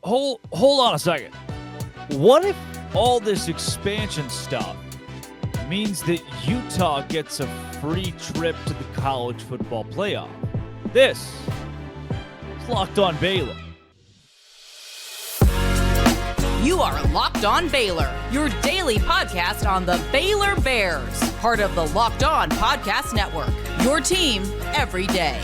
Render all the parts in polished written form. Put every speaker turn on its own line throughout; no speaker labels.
Hold on a second. What if all this expansion stuff means that Utah gets a free trip to the college football playoff? This is Locked On Baylor.
You are Locked On Baylor, your daily podcast on the Baylor Bears, part of the Locked On Podcast Network, your team every day.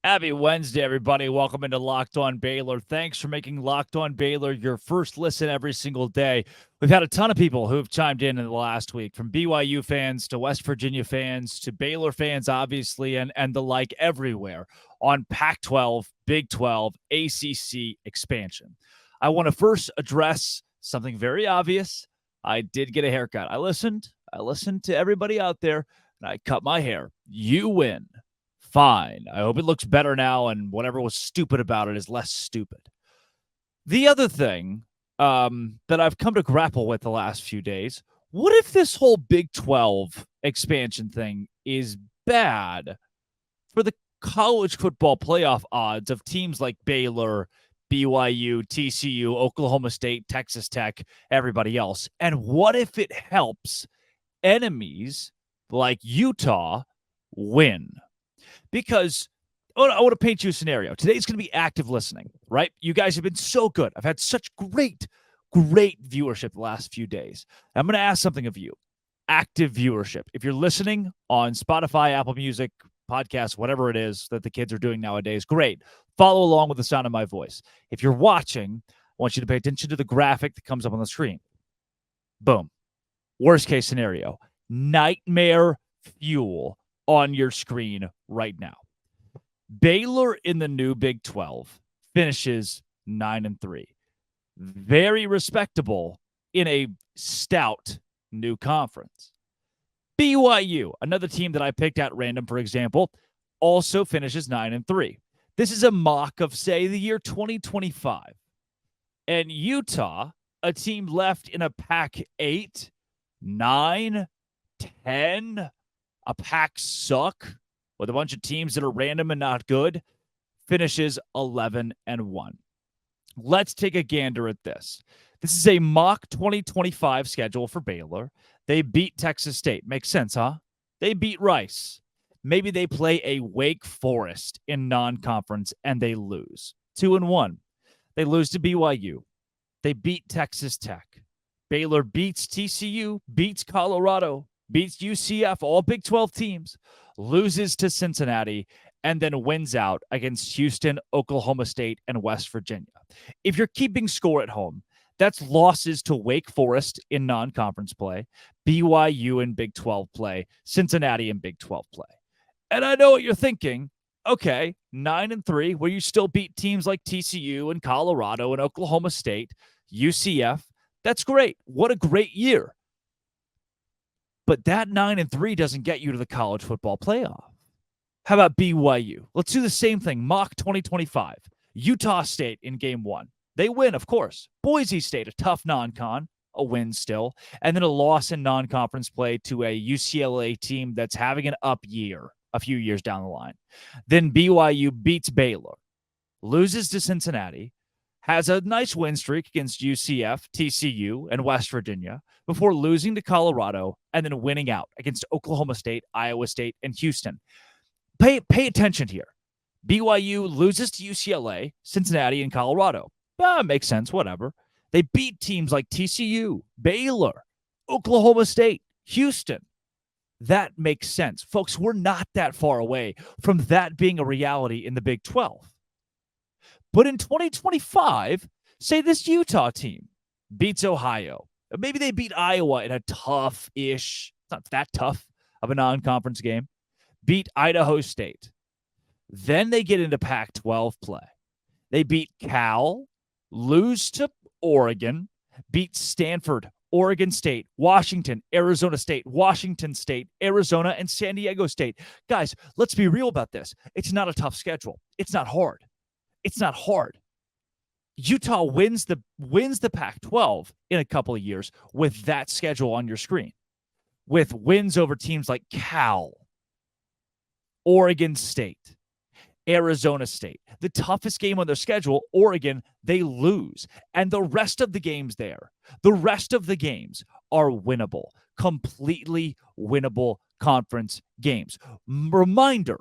Happy Wednesday, everybody. Welcome into Locked On Baylor. Thanks for making Locked On Baylor your first listen every single day. We've had a ton of people who have chimed in the last week, from BYU fans to West Virginia fans to Baylor fans, obviously, and the like everywhere on Pac12, Big 12, ACC expansion. I want to first address something very obvious. I did get a haircut. I listened to everybody out there, and I cut my hair. You win. Fine. I hope it looks better now, and whatever was stupid about it is less stupid. The other thing that I've come to grapple with the last few days, what if this whole Big 12 expansion thing is bad for the college football playoff odds of teams like Baylor, BYU, TCU, Oklahoma State, Texas Tech, everybody else? And what if it helps enemies like Utah win? Because I want to paint you a scenario. Today's going to be active listening, right? You guys have been so good. I've had such great viewership the last few days. I'm going to ask something of you. Active viewership. If you're listening on Spotify, Apple Music, podcasts, whatever it is that the kids are doing nowadays, great. Follow along with the sound of my voice. If you're watching, I want you to pay attention to the graphic that comes up on the screen. Boom. Worst case scenario. Nightmare fuel on your screen right now. Baylor in the new Big 12 finishes 9-3. Very respectable in a stout new conference. BYU, another team that I picked at random, for example, also finishes 9-3. This is a mock of, say, the year 2025. And Utah, a team left in a Pac-8, 9, 10, a pack suck with a bunch of teams that are random and not good, finishes 11-1. Let's take a gander at this. This is a mock 2025 schedule for Baylor. They beat Texas State. Makes sense, huh? They beat Rice. Maybe they play a Wake Forest in non-conference and they lose. 2-1. They lose to BYU. They beat Texas Tech. Baylor beats TCU, beats Colorado, beats UCF, all Big 12 teams, loses to Cincinnati, and then wins out against Houston, Oklahoma State, and West Virginia. If you're keeping score at home, that's losses to Wake Forest in non-conference play, BYU in Big 12 play, Cincinnati in Big 12 play. And I know what you're thinking. Okay, 9-3, where you still beat teams like TCU and Colorado and Oklahoma State, UCF. That's great. What a great year. But that 9-3 doesn't get you to the college football playoff. How about BYU? Let's do the same thing. Mock 2025. Utah State in game 1. They win, of course. Boise State, a tough non-con, a win still. And then a loss in non-conference play to a UCLA team that's having an up year a few years down the line. Then BYU beats Baylor, loses to Cincinnati, has a nice win streak against UCF, TCU, and West Virginia before losing to Colorado and then winning out against Oklahoma State, Iowa State, and Houston. Pay attention here. BYU loses to UCLA, Cincinnati, and Colorado. Makes sense, whatever. They beat teams like TCU, Baylor, Oklahoma State, Houston. That makes sense. Folks, we're not that far away from that being a reality in the Big 12. But in 2025, say this Utah team beats Ohio. Maybe they beat Iowa in a tough-ish, not that tough of a non-conference game. Beat Idaho State. Then they get into Pac-12 play. They beat Cal, lose to Oregon, beat Stanford, Oregon State, Washington, Arizona State, Washington State, Arizona, and San Diego State. Guys, let's be real about this. It's not a tough schedule. It's not hard. It's not hard. Utah wins the Pac-12 in a couple of years with that schedule on your screen, with wins over teams like Cal, Oregon State, Arizona State. The toughest game on their schedule, Oregon, they lose. And the rest of the games the rest of the games are winnable, completely winnable conference games. Reminder,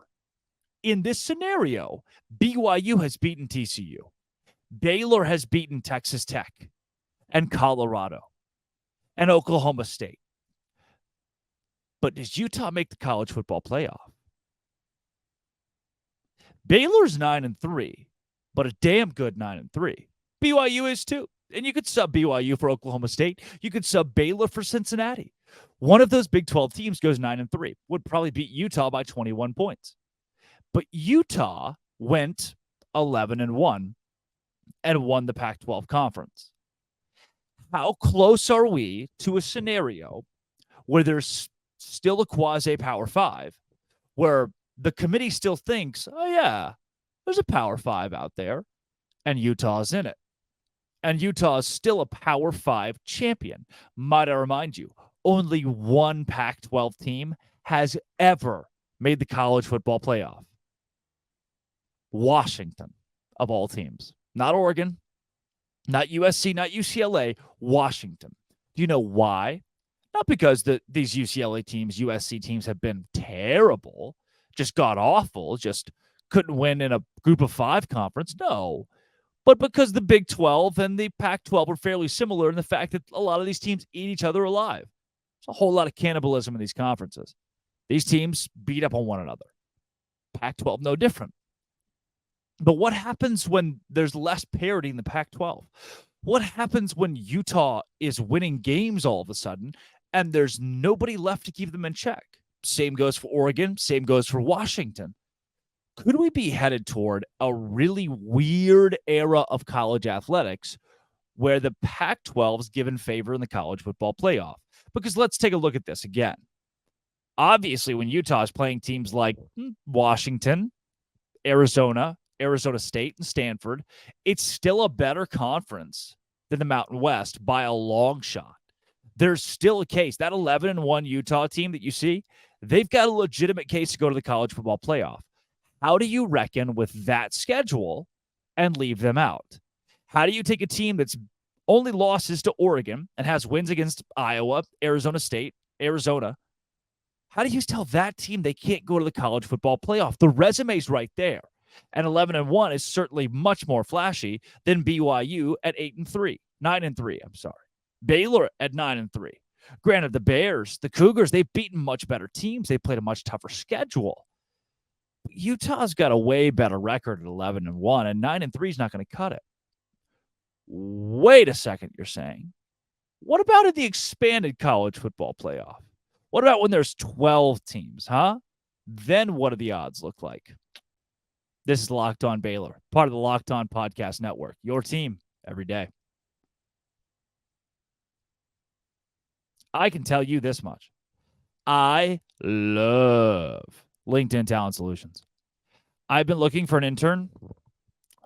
in this scenario, BYU has beaten TCU. Baylor has beaten Texas Tech and Colorado and Oklahoma State. But does Utah make the college football playoff? Baylor's 9-3, but a damn good 9-3. BYU is too. And you could sub BYU for Oklahoma State. You could sub Baylor for Cincinnati. One of those Big 12 teams goes 9-3. Would probably beat Utah by 21 points. But Utah went 11-1 and won the Pac-12 conference. How close are we to a scenario where there's still a quasi Power 5, where the committee still thinks, oh, yeah, there's a Power 5 out there, and Utah's in it. And Utah is still a Power 5 champion. Might I remind you, only one Pac-12 team has ever made the college football playoff. Washington, of all teams. Not Oregon, not USC, not UCLA, Washington. Do you know why? Not because these UCLA teams, USC teams have been terrible, just god awful, just couldn't win in a group of 5 conference. No, but because the Big 12 and the Pac-12 are fairly similar in the fact that a lot of these teams eat each other alive. There's a whole lot of cannibalism in these conferences. These teams beat up on one another. Pac-12, no different. But what happens when there's less parity in the Pac-12? What happens when Utah is winning games all of a sudden and there's nobody left to keep them in check? Same goes for Oregon. Same goes for Washington. Could we be headed toward a really weird era of college athletics where the Pac-12 is given favor in the college football playoff? Because let's take a look at this again. Obviously, when Utah is playing teams like Washington, Arizona State, and Stanford, it's still a better conference than the Mountain West by a long shot. There's still a case. That 11-1 Utah team that you see, they've got a legitimate case to go to the college football playoff. How do you reckon with that schedule and leave them out? How do you take a team that's only losses to Oregon and has wins against Iowa, Arizona State, Arizona? How do you tell that team they can't go to the college football playoff? The resume's right there. And 11-1 is certainly much more flashy than BYU at 8-3, 9-3. I'm sorry. Baylor at 9-3. Granted, the Bears, the Cougars, they've beaten much better teams. They played a much tougher schedule. Utah's got a way better record at 11-1, and 9-3 is not going to cut it. Wait a second, you're saying. What about in the expanded college football playoff? What about when there's 12 teams, huh? Then what do the odds look like? This is Locked On Baylor, part of the Locked On Podcast Network. Your team every day. I can tell you this much. I love LinkedIn Talent Solutions. I've been looking for an intern,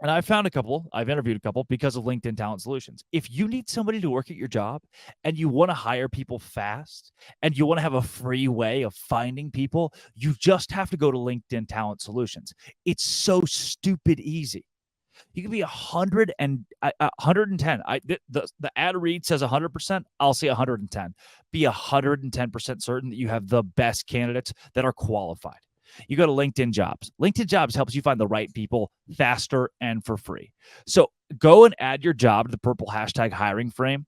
and I've found a couple. I've interviewed a couple because of LinkedIn Talent Solutions. If you need somebody to work at your job and you want to hire people fast and you want to have a free way of finding people, you just have to go to LinkedIn Talent Solutions. It's so stupid easy. You can be 100 and 110. The ad read says 100%. I'll say 110. Be 110% certain that you have the best candidates that are qualified. You go to LinkedIn Jobs. LinkedIn Jobs helps you find the right people faster and for free. So go and add your job to the purple hashtag hiring frame.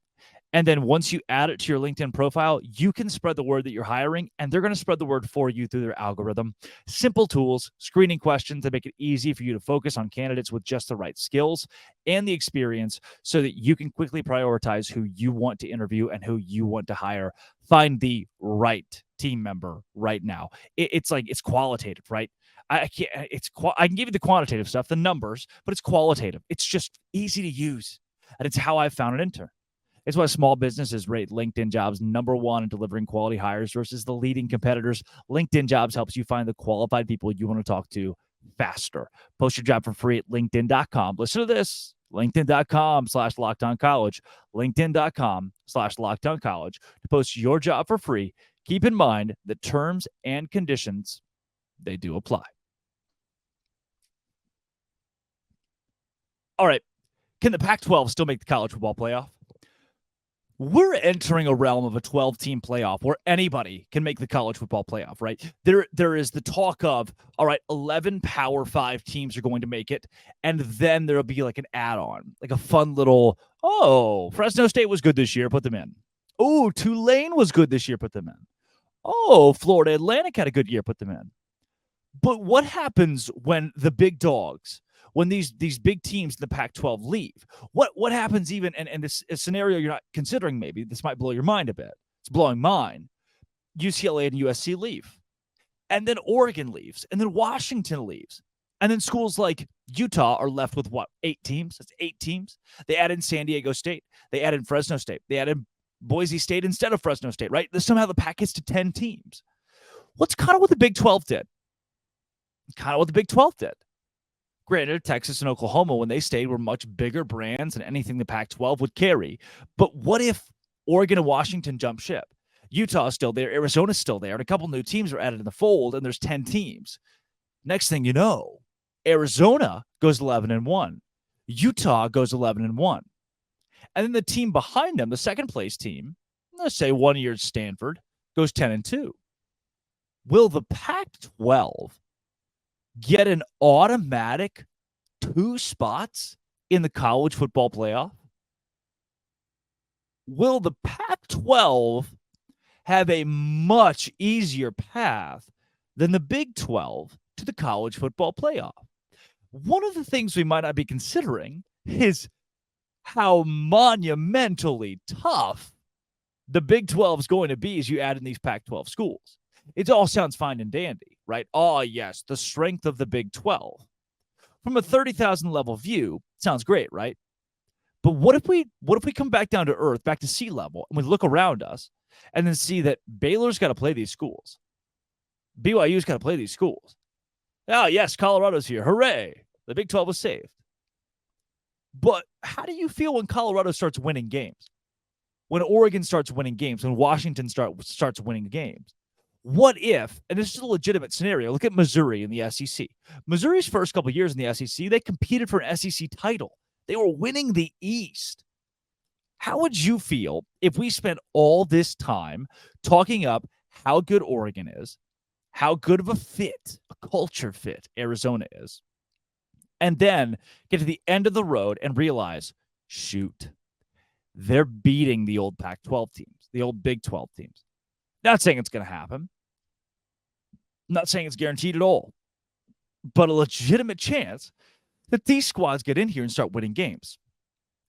And then once you add it to your LinkedIn profile, you can spread the word that you're hiring, and they're going to spread the word for you through their algorithm. Simple tools, screening questions that make it easy for you to focus on candidates with just the right skills and the experience so that you can quickly prioritize who you want to interview and who you want to hire. Find the right team member right now. It's qualitative, right? I can give you the quantitative stuff, the numbers, but it's qualitative. It's just easy to use, and it's how I found an intern. It's why small businesses rate LinkedIn Jobs #1 in delivering quality hires versus the leading competitors. LinkedIn Jobs helps you find the qualified people you want to talk to faster. Post your job for free at LinkedIn.com. Listen to this. LinkedIn.com/LockedOnCollege. LinkedIn.com/LockedOnCollege to post your job for free. Keep in mind the terms and conditions, they do apply. All right. Can the Pac-12 still make the college football playoff? We're entering a realm of a 12-team playoff where anybody can make the college football playoff, right? There is the talk of, all right, 11 Power 5 teams are going to make it, and then there'll be like an add-on, like a fun little, oh, Fresno State was good this year, put them in. Oh, Tulane was good this year, put them in. Oh, Florida Atlantic had a good year, put them in. But what happens when the big dogs, when these big teams in the Pac-12 leave? What happens even, and this a scenario you're not considering, maybe this might blow your mind a bit. It's blowing mine. UCLA and USC leave. And then Oregon leaves. And then Washington leaves. And then schools like Utah are left with what? 8 teams? That's 8 teams. They add in San Diego State. They add in Fresno State. They add in Boise State instead of Fresno State, right? Somehow the Pac gets to 10 teams. What's kind of what the Big 12 did? Kind of what the Big 12 did. Granted, Texas and Oklahoma, when they stayed, were much bigger brands than anything the Pac-12 would carry. But what if Oregon and Washington jump ship? Utah's still there. Arizona's still there. And a couple new teams are added in the fold, and there's 10 teams. Next thing you know, Arizona goes 11-1. Utah goes 11-1. And then the team behind them, the second place team, let's say 1 year Stanford, goes 10-2. Will the Pac-12 get an automatic 2 spots in the college football playoff? Will the Pac-12 have a much easier path than the Big 12 to the college football playoff? One of the things we might not be considering is how monumentally tough the Big 12 is going to be as you add in these Pac-12 schools. It all sounds fine and dandy, right? Oh, yes, the strength of the Big 12. From a 30,000 level view, sounds great, right? But what if we come back down to earth, back to sea level, and we look around us and then see that Baylor's got to play these schools. BYU's got to play these schools. Oh, yes, Colorado's here. Hooray. The Big 12 was saved. But how do you feel when Colorado starts winning games? When Oregon starts winning games? When Washington starts winning games? What if, and this is a legitimate scenario, look at Missouri in the SEC. Missouri's first couple of years in the SEC, they competed for an SEC title. They were winning the East. How would you feel if we spent all this time talking up how good Oregon is, how good of a fit, a culture fit Arizona is, and then get to the end of the road and realize, shoot, they're beating the old Pac-12 teams, the old Big 12 teams. Not saying it's going to happen. Not saying it's guaranteed at all. But a legitimate chance that these squads get in here and start winning games.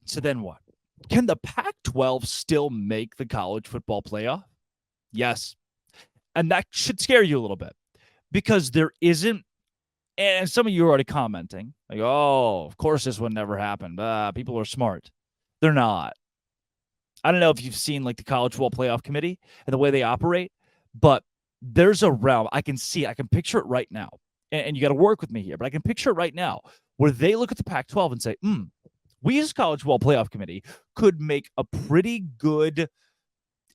So then what? Can the Pac-12 still make the college football playoff? Yes. And that should scare you a little bit because there isn't, and some of you are already commenting, like, oh, of course this would never happen. People are smart. They're not. I don't know if you've seen like the college football playoff committee and the way they operate, but there's a realm. I can see it. I can picture it right now. And you got to work with me here, but I can picture it right now where they look at the Pac-12 and say, we as college football playoff committee could make a pretty good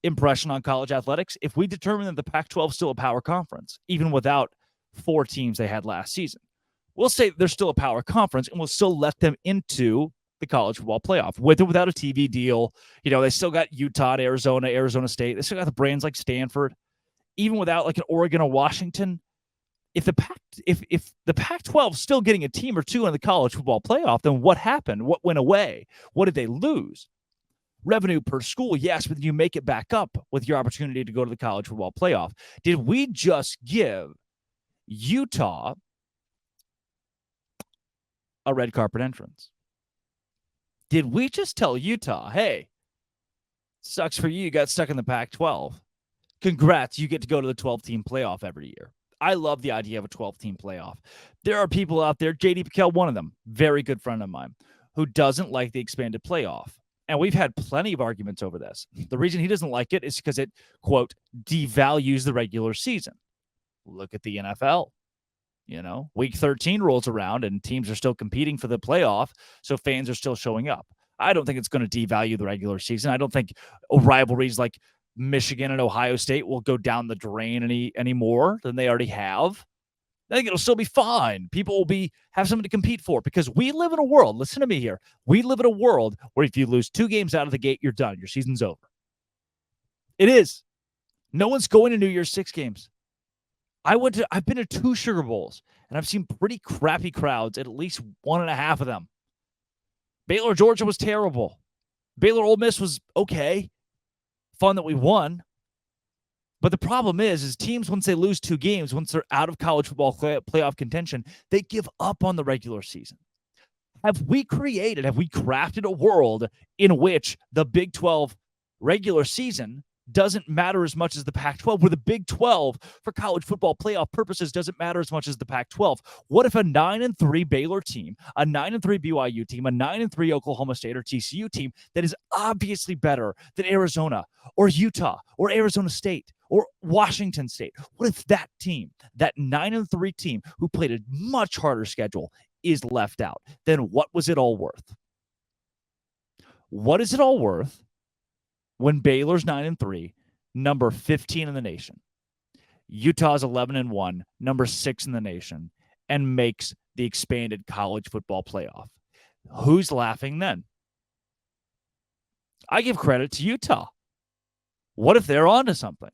impression on college athletics if we determine that the Pac-12 is still a power conference, even without 4 teams they had last season. We'll say they're still a power conference and we'll still let them into the college football playoff with or without a TV deal. You know, they still got Utah, Arizona, Arizona State. They still got the brands like Stanford. Even without like an Oregon or Washington, if the Pac-12 is still getting a team or two in the college football playoff, then what happened? What went away? What did they lose? Revenue per school, yes, but you make it back up with your opportunity to go to the college football playoff. Did we just give Utah a red carpet entrance? Did we just tell Utah, hey, sucks for you, you got stuck in the Pac-12. Congrats, you get to go to the 12-team playoff every year. I love the idea of a 12-team playoff. There are people out there, J.D. Piquel, one of them, very good friend of mine, who doesn't like the expanded playoff. And we've had plenty of arguments over this. The reason he doesn't like it is because it, quote, devalues the regular season. Look at the NFL. You know, week 13 rolls around and teams are still competing for the playoff, so fans are still showing up. I don't think it's going to devalue the regular season. I don't think rivalries like Michigan and Ohio State will go down the drain any more than they already have. I think it'll still be fine. People will have something to compete for because we live in a world. Listen to me here. We live in a world where if you lose 2 games out of the gate, you're done. Your season's over. It is. No one's going to New Year's 6 games. I've been to 2 Sugar Bowls, and I've seen pretty crappy crowds at least 1.5 of them. Baylor, Georgia was terrible. Baylor, Ole Miss was okay. Fun that we won. But the problem is teams, once they lose 2 games, once they're out of college football playoff contention, they give up on the regular season. Have we crafted a world in which the Big 12 regular season doesn't matter as much as the Pac-12, where the Big 12 for college football playoff purposes doesn't matter as much as the Pac-12? What if a 9-3 Baylor team, a 9-3 BYU team, a 9-3 Oklahoma State or TCU team that is obviously better than Arizona or Utah or Arizona State or Washington State? What if that team, that 9-3 team who played a much harder schedule, is left out? Then what was it all worth? What is it all worth when Baylor's 9-3, number 15 in the nation, Utah's 11-1, number 6 in the nation, and makes the expanded college football playoff? Who's laughing then? I give credit to Utah. What if they're onto something?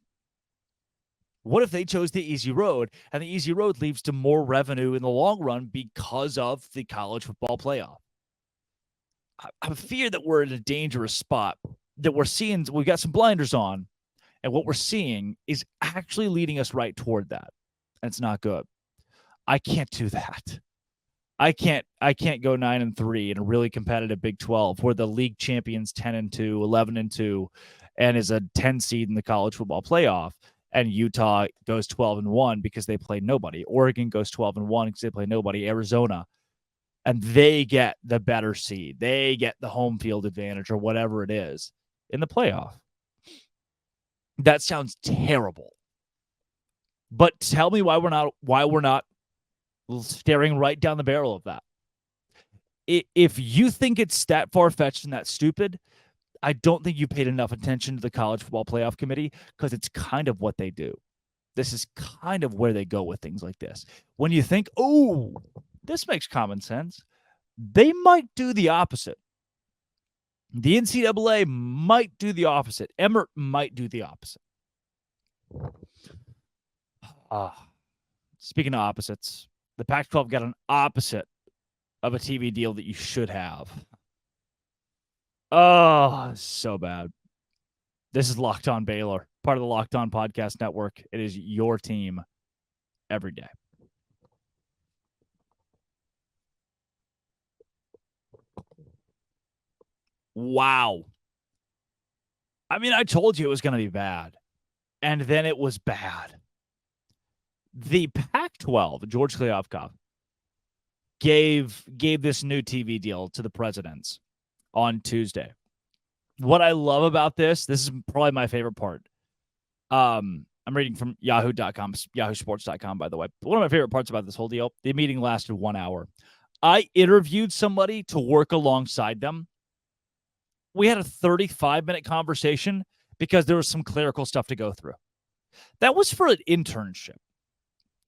What if they chose the easy road, and the easy road leads to more revenue in the long run because of the college football playoff? I fear that we're in a dangerous spot, that we've got some blinders on, and what we're seeing is actually leading us right toward that. And it's not good. I can't do that. I can't go 9-3 in a really competitive Big 12 where the league champion's 10-2, 11-2, and is a 10 seed in the college football playoff. And Utah goes 12-1 because they play nobody. Oregon goes 12-1 because they play nobody. Arizona. And they get the better seed. They get the home field advantage or whatever it is in the playoff. That sounds terrible. But tell me why we're not staring right down the barrel of that. If you think it's that far-fetched and that stupid, I don't think you paid enough attention to the College Football Playoff Committee, because it's kind of what they do. This is kind of where they go with things like this. When you think, oh, this makes common sense, they might do the opposite. The NCAA might do the opposite. Emmert might do the opposite. Speaking of opposites, the Pac-12 got an opposite of a TV deal that you should have. Oh, so bad. This is Locked On Baylor, part of the Locked On Podcast Network. It is your team every day. Wow. I mean, I told you it was going to be bad, and then it was bad. The Pac-12, George Kliavkoff, gave this new TV deal to the presidents on Tuesday. What I love about this is probably my favorite part. I'm reading from yahoo.com, yahoosports.com, by the way. One of my favorite parts about this whole deal, the meeting lasted 1 hour. I interviewed somebody to work alongside them. We had a 35-minute conversation because there was some clerical stuff to go through. That was for an internship.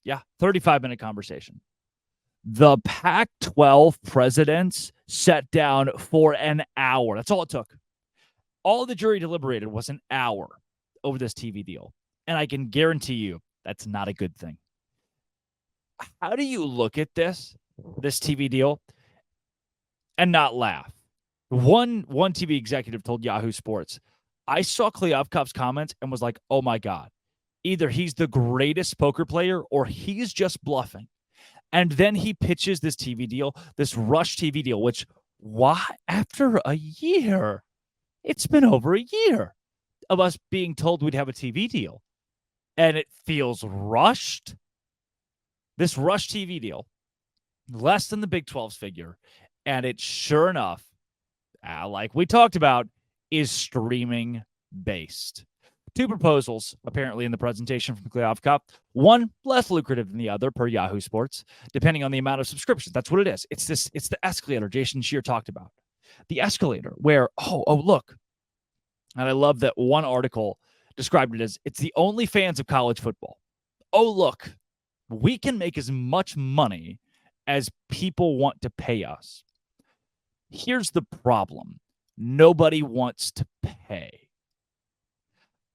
Yeah, 35-minute conversation. The Pac-12 presidents sat down for an hour. That's all it took. All the jury deliberated was an hour over this TV deal. And I can guarantee you that's not a good thing. How do you look at this TV deal, and not laugh? One TV executive told Yahoo Sports, I saw Kliavkoff's comments and was like, oh my God, either he's the greatest poker player or he's just bluffing. And then he pitches this TV deal, this rush TV deal, which, why? After a year, it's been over a year of us being told we'd have a TV deal. And it feels rushed. This rush TV deal, less than the Big 12's figure. And it sure enough, like we talked about, is streaming based. 2 proposals, apparently, in the presentation from Kliavkoff. One less lucrative than the other, per Yahoo Sports, depending on the amount of subscriptions. That's what it is. It's the escalator Jason Scheer talked about. The escalator where, oh, look. And I love that one article described it as, it's the OnlyFans of college football. Oh, look. We can make as much money as people want to pay us. Here's the problem. Nobody wants to pay.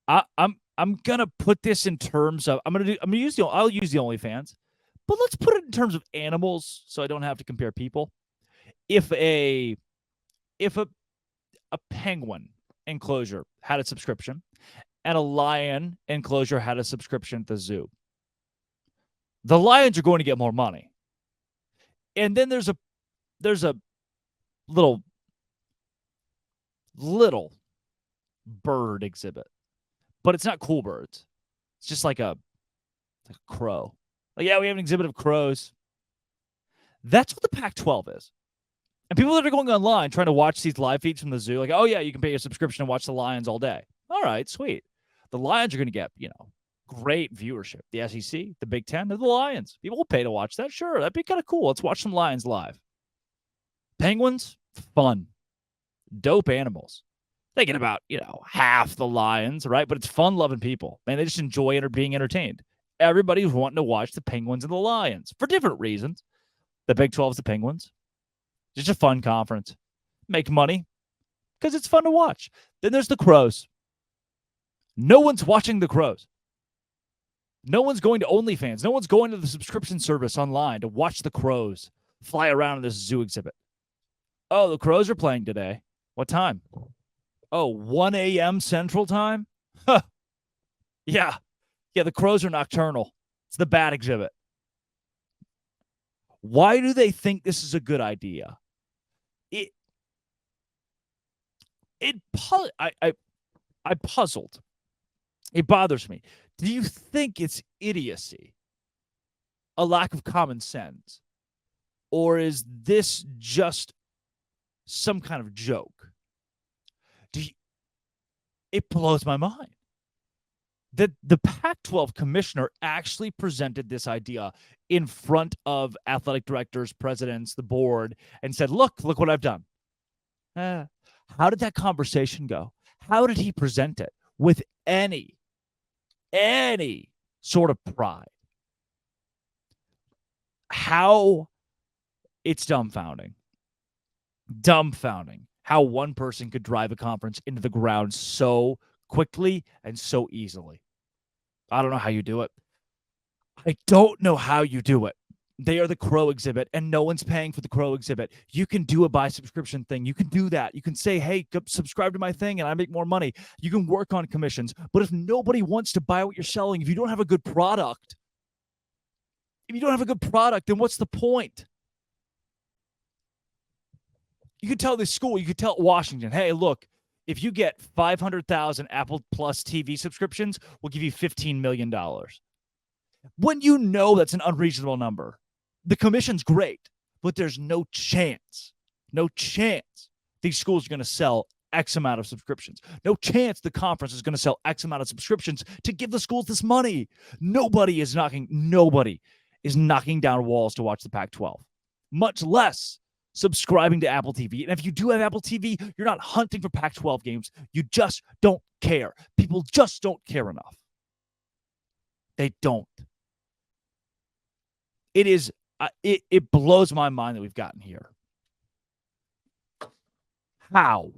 I'm gonna put this in terms of I'll use the OnlyFans, but let's put it in terms of animals so I don't have to compare people. If a penguin enclosure had a subscription and a lion enclosure had a subscription at the zoo, the lions are going to get more money. And then there's a little bird exhibit, but it's not cool birds. It's just like a crow. Like, yeah, we have an exhibit of crows. That's what the Pac-12 is. And people that are going online trying to watch these live feeds from the zoo, like, oh yeah, you can pay your subscription and watch the Lions all day. All right, sweet. The Lions are going to get, great viewership. The SEC, the Big Ten, they're the Lions. People will pay to watch that. Sure, that'd be kind of cool. Let's watch some Lions live. Penguins, fun. Dope animals. Thinking about, half the Lions, right? But it's fun-loving people. Man, they just enjoy being entertained. Everybody's wanting to watch the Penguins and the Lions for different reasons. The Big 12 is the Penguins. Just a fun conference. Make money because it's fun to watch. Then there's the Crows. No one's watching the Crows. No one's going to OnlyFans. No one's going to the subscription service online to watch the Crows fly around in this zoo exhibit. Oh, the Crows are playing today. What time? Oh, 1 a.m. Central Time? Huh. Yeah, the Crows are nocturnal. It's the bat exhibit. Why do they think this is a good idea? I puzzled. It bothers me. Do you think it's idiocy? A lack of common sense? Or is this just some kind of joke? It blows my mind. The Pac-12 commissioner actually presented this idea in front of athletic directors, presidents, the board, and said, look what I've done. How did that conversation go? How did he present it with any sort of pride? How it's dumbfounding how one person could drive a conference into the ground so quickly and so easily. I don't know how you do it. I don't know how you do it. They are the Crow exhibit, and no one's paying for the Crow exhibit. You can do a buy subscription thing. You can do that. You can say, hey, subscribe to my thing, and I make more money. You can work on commissions. But if nobody wants to buy what you're selling, if you don't have a good product, then what's the point? You could tell this school, you could tell Washington, hey, look, if you get 500,000 Apple Plus TV subscriptions, we'll give you $15 million. When you know that's an unreasonable number, the commission's great, but there's no chance these schools are going to sell X amount of subscriptions. No chance the conference is going to sell X amount of subscriptions to give the schools this money. Nobody is knocking down walls to watch the Pac-12, much less subscribing to Apple TV. And if you do have Apple TV, you're not hunting for Pac-12 games. You just don't care. People just don't care enough. They don't. It blows my mind that we've gotten here. How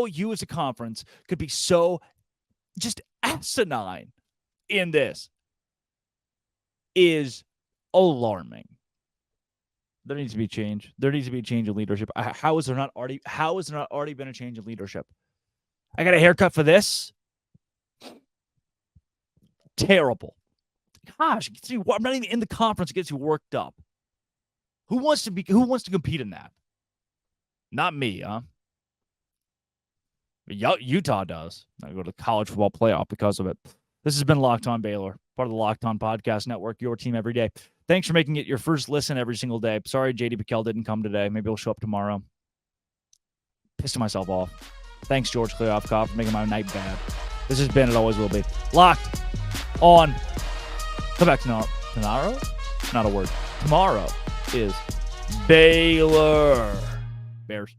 you as a conference could be so just asinine in this is alarming. There needs to be change. There needs to be a change in leadership. How has there not already been a change in leadership? I got a haircut for this. Terrible. Gosh, it gets me, I'm not even in the conference. It gets you worked up. Who wants to compete in that? Not me, huh? Utah does. I go to the college football playoff because of it. This has been Locked On Baylor, part of the Locked On Podcast Network, your team every day. Thanks for making it your first listen every single day. Sorry JD Piquel didn't come today. Maybe he'll show up tomorrow. Pissing myself off. Thanks, George Kleofkoff, for making my night bad. This has been, it always will be, Locked On. Come back tomorrow. Tomorrow? Not a word. Tomorrow is Baylor Bears.